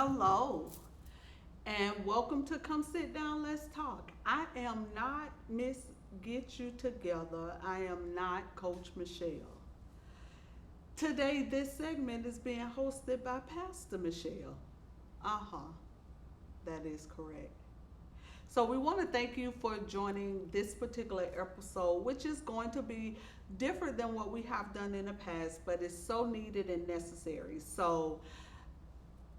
Hello, and welcome to Come Sit Down, Let's Talk. I am not Miss Get You Together. I am not Coach Mechelle. Today, this segment is being hosted by Pastor Mechelle. Uh huh, that is correct. So, we want to thank you for joining this particular episode, which is going to be different than what we have done in the past, but it's so needed and necessary. So,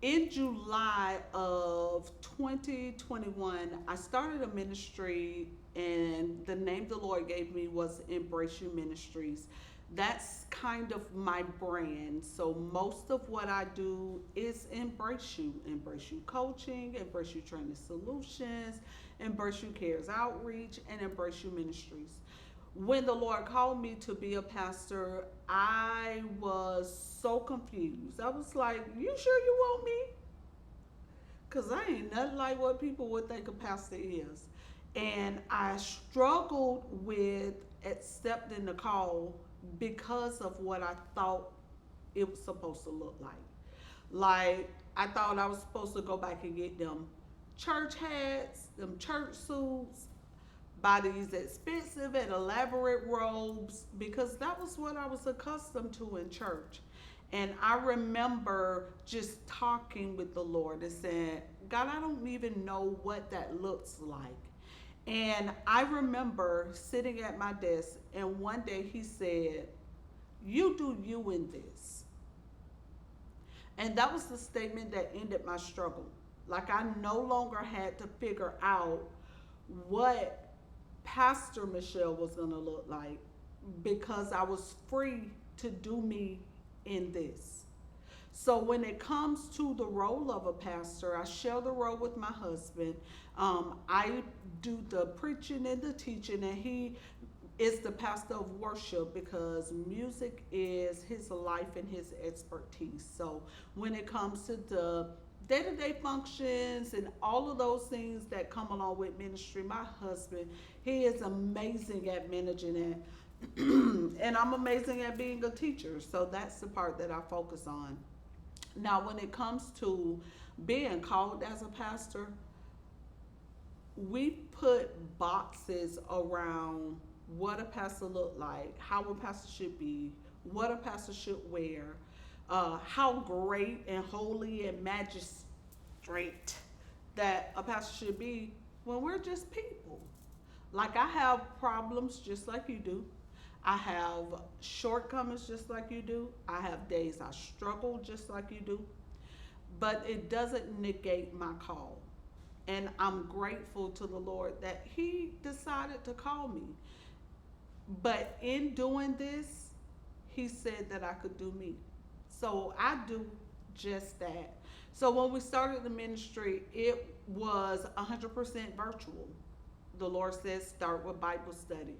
in July of 2021, I started a ministry, and the name the Lord gave me was Embrace You Ministries. That's kind of my brand. So, most of what I do is Embrace You coaching, Embrace You training solutions, Embrace You cares outreach, and Embrace You ministries. When the Lord called me to be a pastor, I was so confused. I was like, "You sure you want me? Because I ain't nothing like what people would think a pastor is." And I struggled with accepting the call because of what I thought it was supposed to look like. Like, I thought I was supposed to go back and get them church hats, them church suits, buy these expensive and elaborate robes because that was what I was accustomed to in church. And I remember just talking with the Lord and saying, "God, I don't even know what that looks like." And I remember sitting at my desk, and one day He said, "You do you in this." And that was the statement that ended my struggle. Like, I no longer had to figure out what Pastor Mechelle was going to look like because I was free to do me in this. So when it comes to the role of a pastor, I share the role with my husband. I do the preaching and the teaching, and he is the pastor of worship because music is his life and his expertise. So when it comes to the day-to-day functions and all of those things that come along with ministry, my husband, he is amazing at managing it. And I'm amazing at being a teacher. So that's the part that I focus on. Now, when it comes to being called as a pastor, we put boxes around what a pastor look like, how a pastor should be, what a pastor should wear, how great and holy and magistrate that a pastor should be when we're just people. Like, I have problems just like you do. I have shortcomings just like you do. I have days I struggle just like you do. But it doesn't negate my call. And I'm grateful to the Lord that He decided to call me. But in doing this, He said that I could do me. So I do just that. So when we started the ministry, it was 100% virtual. The Lord says start with Bible study.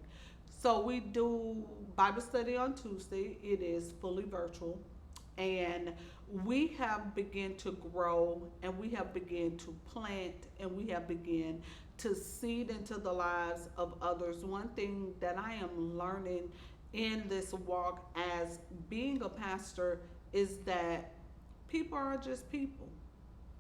So we do Bible study on Tuesday. It is fully virtual. And we have begun to grow, and we have begun to plant, and we have begun to seed into the lives of others. One thing that I am learning in this walk as being a pastor is that people are just people,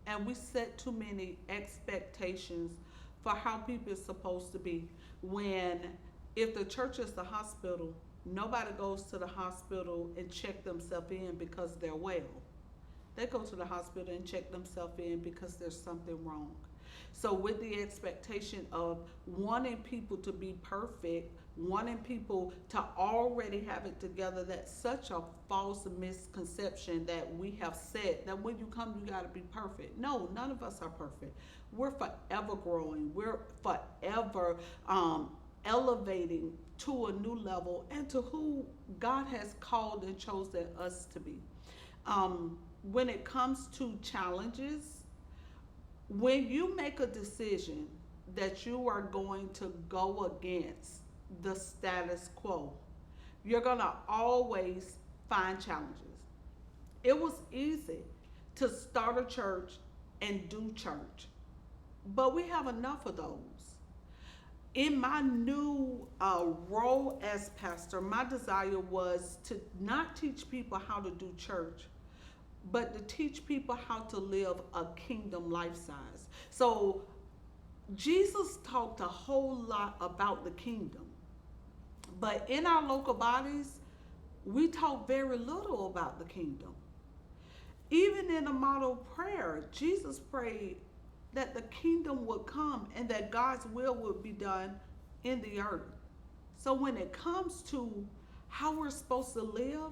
and we set too many expectations for how people are supposed to be. When if the church is the hospital, nobody goes to the hospital and check themselves in because they're well. They go to the hospital and check themselves in because there's something wrong. So, with the expectation of wanting people to be perfect, wanting people to already have it together, that's such a false misconception that we have said that when you come, you got to be perfect. No, none of us are perfect. We're forever growing, we're forever elevating to a new level and to who God has called and chosen us to be. When it comes to challenges, when you make a decision that you are going to go against the status quo, you're going to always find challenges. It was easy to start a church and do church, but we have enough of those. In my new role as pastor, my desire was to not teach people how to do church, but to teach people how to live a kingdom lifestyle. So Jesus talked a whole lot about the kingdom, but in our local bodies, we talk very little about the kingdom. Even in a model prayer, Jesus prayed that the kingdom would come and that God's will would be done in the earth. So when it comes to how we're supposed to live,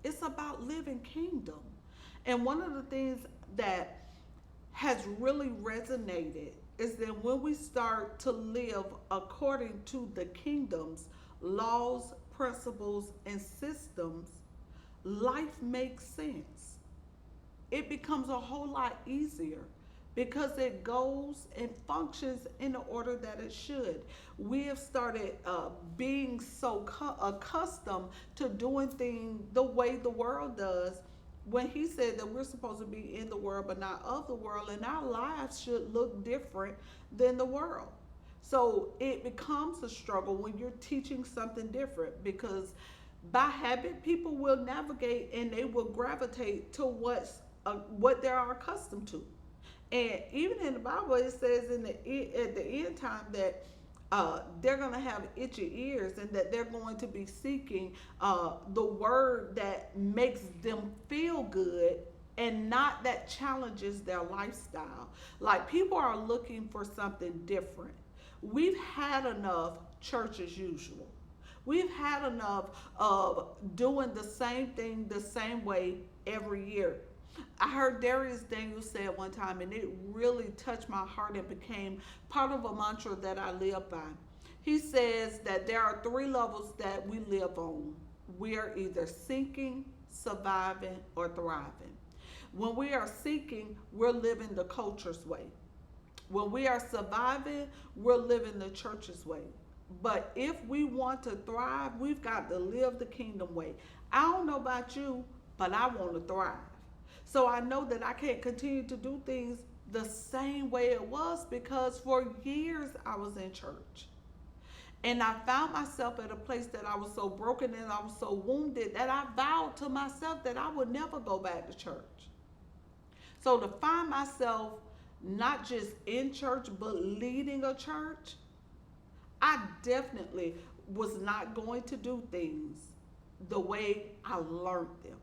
it's about living kingdom. And one of the things that has really resonated is that when we start to live according to the kingdom's laws, principles, and systems, life makes sense. It becomes a whole lot easier because it goes and functions in the order that it should. We have started being so accustomed to doing things the way the world does, when he said that we're supposed to be in the world but not of the world, and our lives should look different than the world. So it becomes a struggle when you're teaching something different, because by habit people will navigate and they will gravitate to what they are accustomed to. And even in the Bible, it says at the end time that they're going to have itchy ears, and that they're going to be seeking the word that makes them feel good and not that challenges their lifestyle. Like, people are looking for something different. We've had enough church as usual. We've had enough of doing the same thing the same way every year. I heard Darius Daniels say it one time, and it really touched my heart and became part of a mantra that I live by. He says that there are three levels that we live on. We are either sinking, surviving, or thriving. When we are sinking, we're living the culture's way. When we are surviving, we're living the church's way. But if we want to thrive, we've got to live the kingdom way. I don't know about you, but I want to thrive. So I know that I can't continue to do things the same way it was, because for years I was in church. And I found myself at a place that I was so broken and I was so wounded that I vowed to myself that I would never go back to church. So to find myself not just in church, but leading a church, I definitely was not going to do things the way I learned them.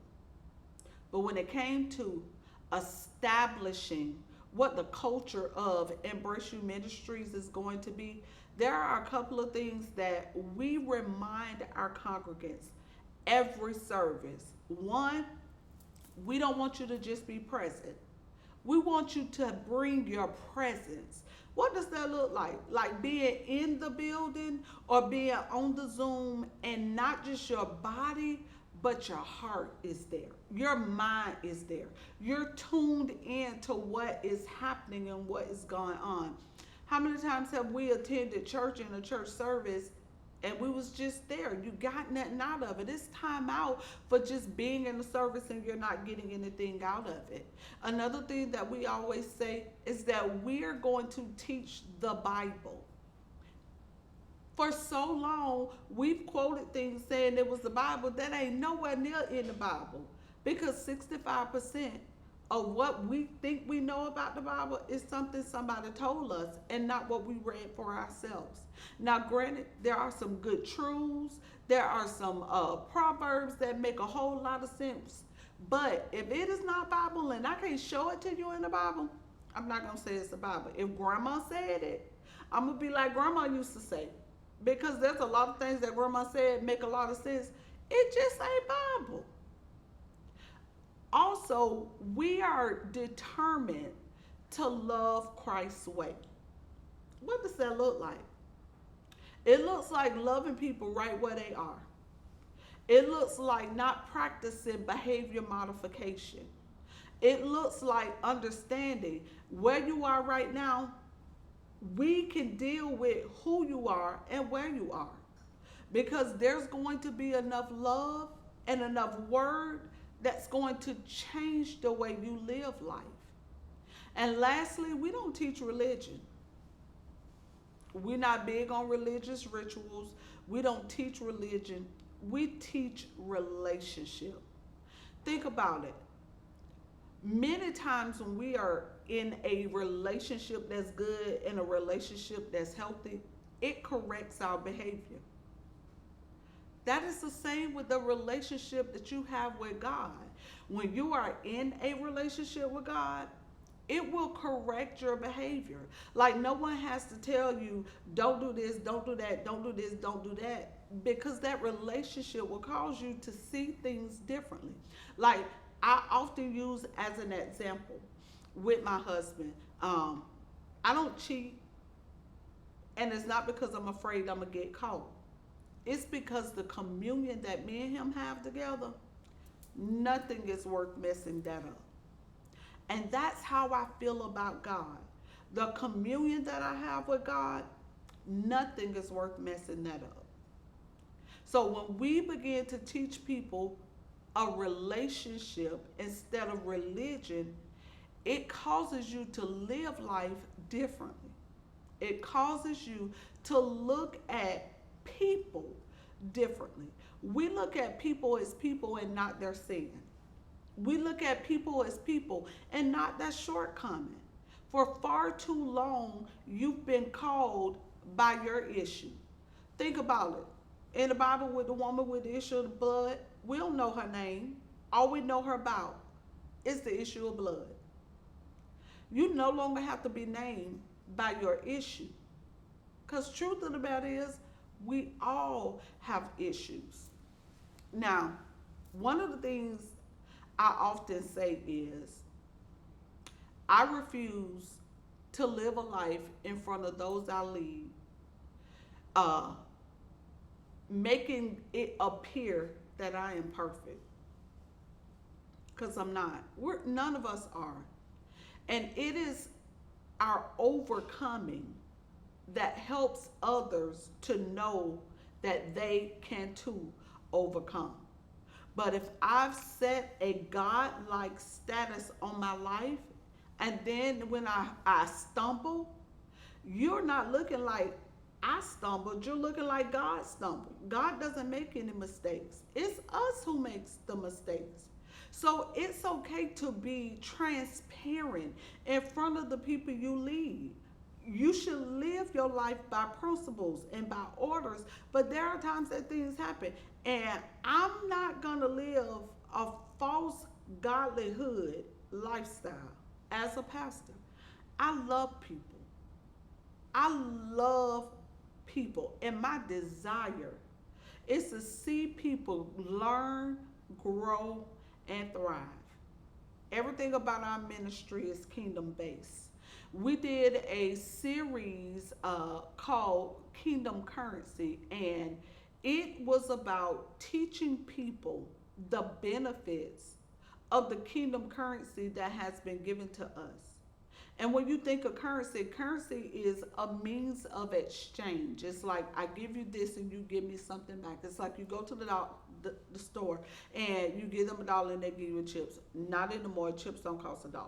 But when it came to establishing what the culture of Embrace You Ministries is going to be, there are a couple of things that we remind our congregants every service. One, we don't want you to just be present. We want you to bring your presence. What does that look like? Like being in the building or being on the Zoom, and not just your body, but your heart is there. Your mind is there. You're tuned in to what is happening and what is going on. How many times have we attended church in a church service and we was just there? You got nothing out of it. It's time out for just being in the service and you're not getting anything out of it. Another thing that we always say is that we're going to teach the Bible. For so long, we've quoted things saying it was the Bible that ain't nowhere near in the Bible, because 65% of what we think we know about the Bible is something somebody told us and not what we read for ourselves. Now, granted, there are some good truths. There are some proverbs that make a whole lot of sense. But if it is not Bible and I can't show it to you in the Bible, I'm not going to say it's the Bible. If Grandma said it, I'm going to be like Grandma used to say. Because there's a lot of things that Grandma said make a lot of sense. It just ain't Bible. Also, we are determined to love Christ's way. What does that look like? It looks like loving people right where they are. It looks like not practicing behavior modification. It looks like understanding where you are right now. We can deal with who you are and where you are, because there's going to be enough love and enough word that's going to change the way you live life. And lastly, we don't teach religion. We're not big on religious rituals. We don't teach religion. We teach relationship. Think about it. Many times when we are in a relationship that's good, in a relationship that's healthy, it corrects our behavior. That is the same with the relationship that you have with God. When you are in a relationship with God, it will correct your behavior. Like no one has to tell you, don't do this, don't do that, don't do this, don't do that. Because that relationship will cause you to see things differently. Like I often use as an example with my husband. I don't cheat, and it's not because I'm afraid I'm going to get caught. It's because the communion that me and him have together, nothing is worth messing that up. And that's how I feel about God. The communion that I have with God, nothing is worth messing that up. So when we begin to teach people a relationship instead of religion, it causes you to live life differently. It causes you to look at people differently. We look at people as people and not their sin. We look at people as people and not their shortcoming. For far too long, you've been called by your issue. Think about it. In the Bible, with the woman with the issue of blood, we don't know her name. All we know her about is the issue of blood. You no longer have to be named by your issue. Because truth of the matter is, we all have issues. Now, one of the things I often say is, I refuse to live a life in front of those I lead, uh, making it appear that I am perfect. Because I'm not. None of us are. And it is our overcoming that helps others to know that they can too overcome. But if I've set a God-like status on my life, and then when I stumble, you're not looking like I stumbled, you're looking like God stumbled. God doesn't make any mistakes. It's us who makes the mistakes. So it's okay to be transparent in front of the people you lead. You should live your life by principles and by orders, but there are times that things happen. And I'm not going to live a false godlyhood lifestyle as a pastor. I love people. I love people. And my desire is to see people learn, grow, and thrive. Everything about our ministry is kingdom based. We did a series called Kingdom Currency, and it was about teaching people the benefits of the kingdom currency that has been given to us. And when you think of currency, currency is a means of exchange. It's like I give you this and you give me something back. It's like you go to the store and you give them $1 and they give you chips. Not anymore. Chips don't cost $1,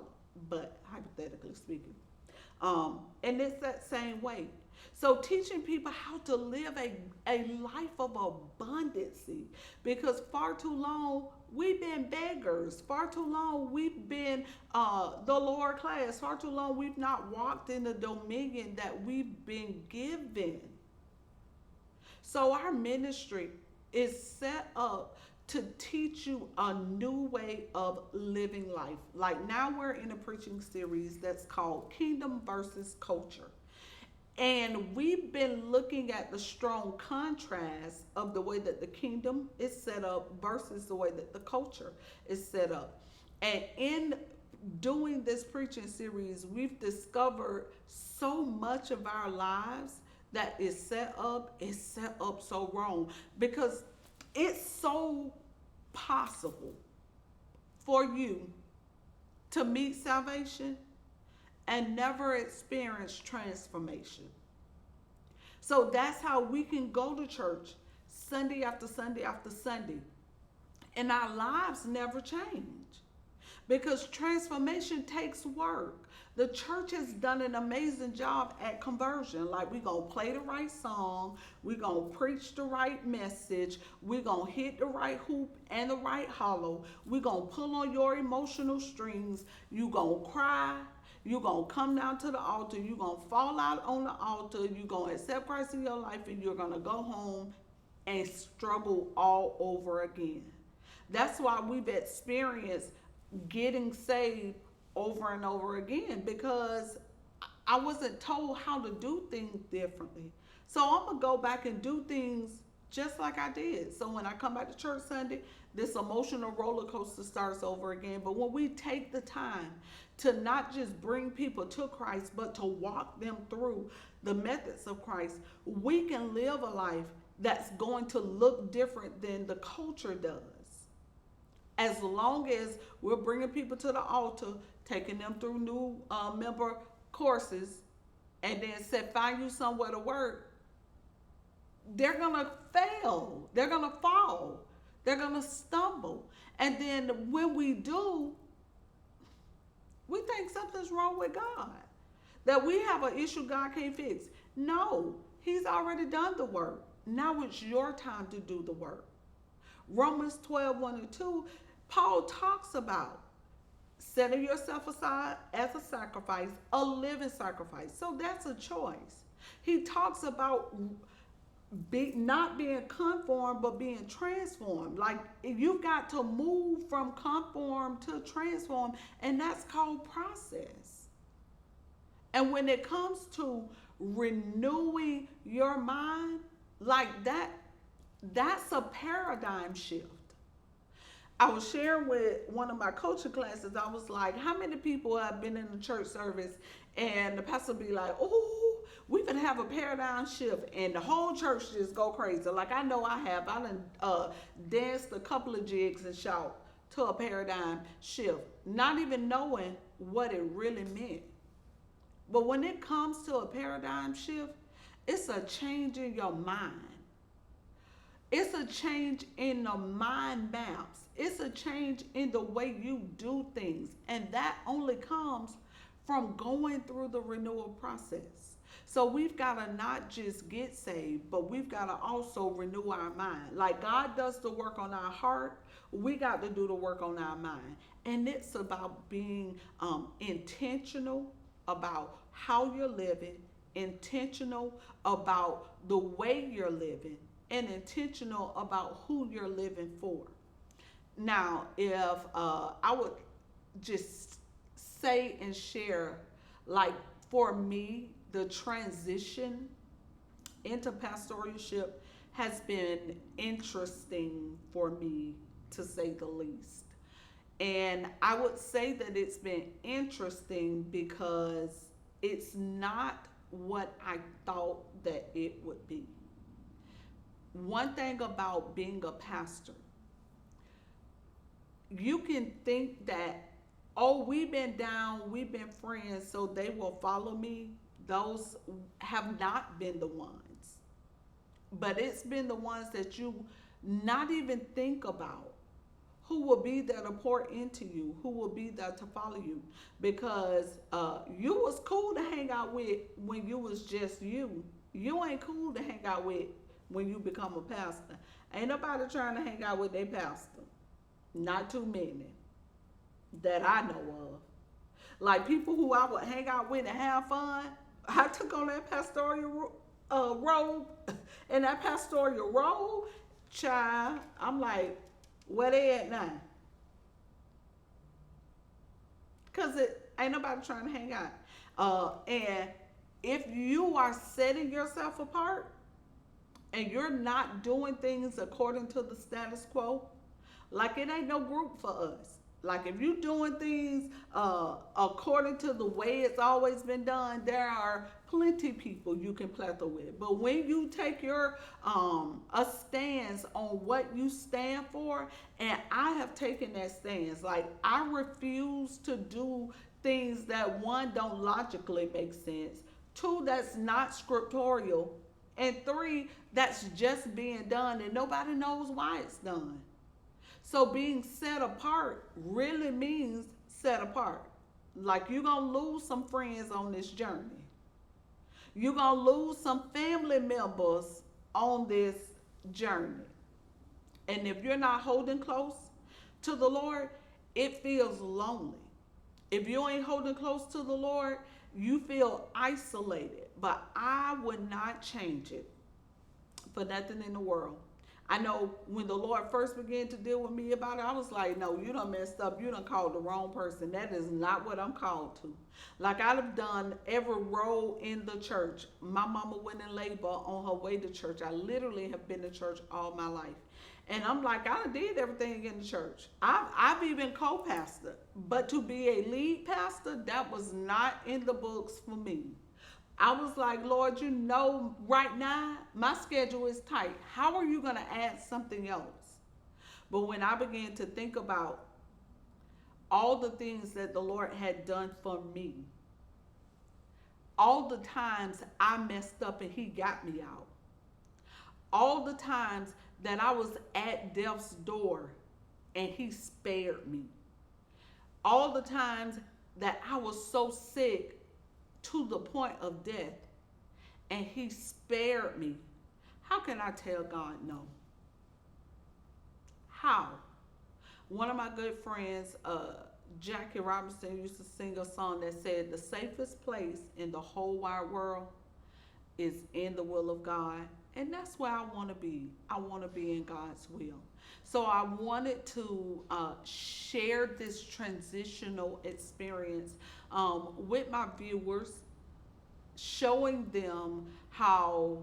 but hypothetically speaking. And it's that same way. So teaching people how to live a life of abundancy, because far too long we've been beggars. Far too long we've been the lower class. Far too long we've not walked in the dominion that we've been given. So our ministry is set up to teach you a new way of living life. Like now we're in a preaching series that's called Kingdom versus Culture. And we've been looking at the strong contrast of the way that the kingdom is set up versus the way that the culture is set up. And in doing this preaching series, we've discovered so much of our lives that is set up so wrong, because it's so possible for you to meet salvation and never experience transformation. So that's how we can go to church Sunday after Sunday after Sunday, and our lives never change. because transformation takes work. The church has done an amazing job at conversion. Like, we're going to play the right song, we're going to preach the right message, we're going to hit the right hoop and the right hollow, we're going to pull on your emotional strings, you're going to cry, you're going to come down to the altar, you're going to fall out on the altar, you're going to accept Christ in your life, and you're going to go home and struggle all over again. That's why we've experienced getting saved over and over again, because I wasn't told how to do things differently. So I'm going to go back and do things just like I did. So when I come back to church Sunday, this emotional roller coaster starts over again. But when we take the time to not just bring people to Christ, but to walk them through the methods of Christ, we can live a life that's going to look different than the culture does. As long as we're bringing people to the altar, taking them through new member courses, and then find you somewhere to work, they're going to fail. They're going to fall. They're going to stumble. And then when we do, we think something's wrong with God, that we have an issue God can't fix. No, he's already done the work. Now it's your time to do the work. Romans 12:1-2, Paul talks about setting yourself aside as a sacrifice, a living sacrifice. So that's a choice. He talks about not being conformed, but being transformed. Like, you've got to move from conform to transform, and that's called process. And when it comes to renewing your mind, like that's a paradigm shift. I was sharing with one of my coaching classes, I was like, how many people have been in the church service and the pastor be like, oh, we can have a paradigm shift, and the whole church just go crazy. Like, I know I have. I done danced a couple of jigs and shout to a paradigm shift, not even knowing what it really meant. But when it comes to a paradigm shift, it's a change in your mind. It's a change in the mind maps. It's a change in the way you do things. And that only comes from going through the renewal process. So we've got to not just get saved, but we've got to also renew our mind. Like, God does the work on our heart, we got to do the work on our mind. And it's about being intentional about how you're living, intentional about the way you're living, and intentional about who you're living for. Now, if I would just say and share, like, for me, the transition into pastoralship has been interesting for me, to say the least. And I would say that it's been interesting because it's not what I thought that it would be. One thing about being a pastor, you can think that, oh, we've been down, we've been friends, so they will follow me. Those have not been the ones. But it's been the ones that you not even think about, who will be there to pour into you, who will be there to follow you. Because you was cool to hang out with when you was just you. You ain't cool to hang out with when you become a pastor. Ain't nobody trying to hang out with their pastor. Not too many that I know of. Like, people who I would hang out with and have fun, I took on that pastoral robe, and that pastoral robe, child, I'm like, where they at now? Because it ain't nobody trying to hang out. And if you are setting yourself apart and you're not doing things according to the status quo, like, it ain't no group for us. Like, if you're doing things according to the way it's always been done, there are plenty people you can plethora with. But when you take your a stance on what you stand for, and I have taken that stance, like, I refuse to do things that, one, don't logically make sense, two, that's not scriptorial, and three, that's just being done and nobody knows why it's done. So being set apart really means set apart. Like you're going to lose some friends on this journey. You're going to lose some family members on this journey. And if you're not holding close to the Lord, it feels lonely. If you ain't holding close to the Lord, you feel isolated. But I would not change it for nothing in the world. I know when the Lord first began to deal with me about it, I was like, no, you done messed up. You done called the wrong person. That is not what I'm called to. Like I'd have done every role in the church. My mama went in labor on her way to church. I literally have been to church all my life. And I'm like, I did everything in the church. I've even co-pastored. But to be a lead pastor, that was not in the books for me. I was like, Lord, you know, right now, my schedule is tight. How are you going to add something else? But when I began to think about all the things that the Lord had done for me, all the times I messed up and He got me out, all the times that I was at death's door and He spared me, all the times that I was so sick to the point of death and He spared me, how can I tell God no? How? One of my good friends, Jackie Robinson, used to sing a song that said, the safest place in the whole wide world is in the will of God. And that's where I want to be. I want to be in God's will. So I wanted to share this transitional experience with my viewers, showing them how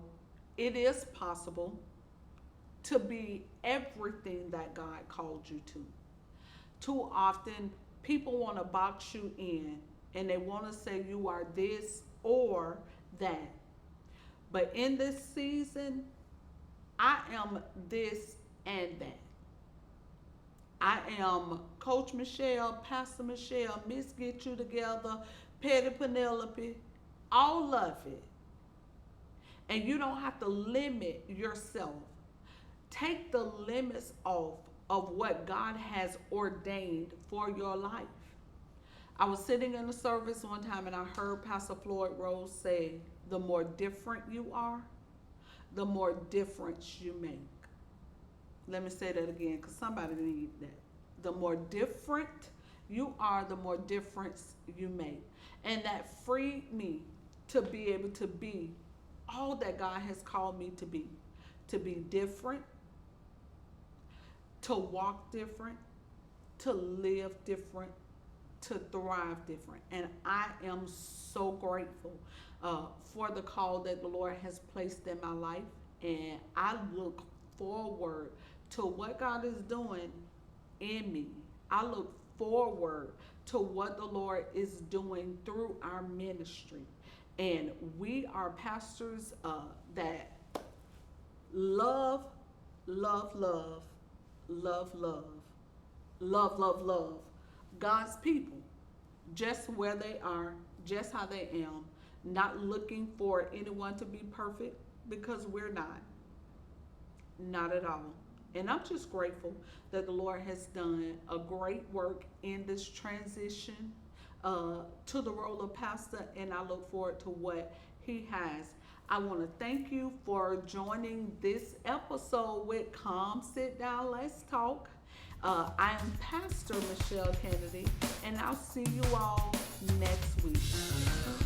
it is possible to be everything that God called you to. Too often, people want to box you in and they want to say you are this or that. But in this season, I am this and that. I am Coach Mechelle, Pastor Mechelle, Miss Get You Together, Petty Penelope, all of it. And you don't have to limit yourself. Take the limits off of what God has ordained for your life. I was sitting in a service one time and I heard Pastor Floyd Rose say, the more different you are, the more difference you make. Let me say that again because somebody needs that. The more different you are, the more difference you make. And that freed me to be able to be all that God has called me to be. To be different, to walk different, to live different, to thrive different. And I am so grateful for the call that the Lord has placed in my life. And I look forward to what God is doing in me. I look forward to what the Lord is doing through our ministry. And we are pastors that love, love, love, love, love, love, love, love God's people just where they are, just how they am, not looking for anyone to be perfect because we're not at all. And I'm just grateful that the Lord has done a great work in this transition to the role of pastor, and I look forward to what He has. I want to thank you for joining this episode with Come Sit Down, Let's Talk. I am Pastor Mechelle Canady, and I'll see you all next week.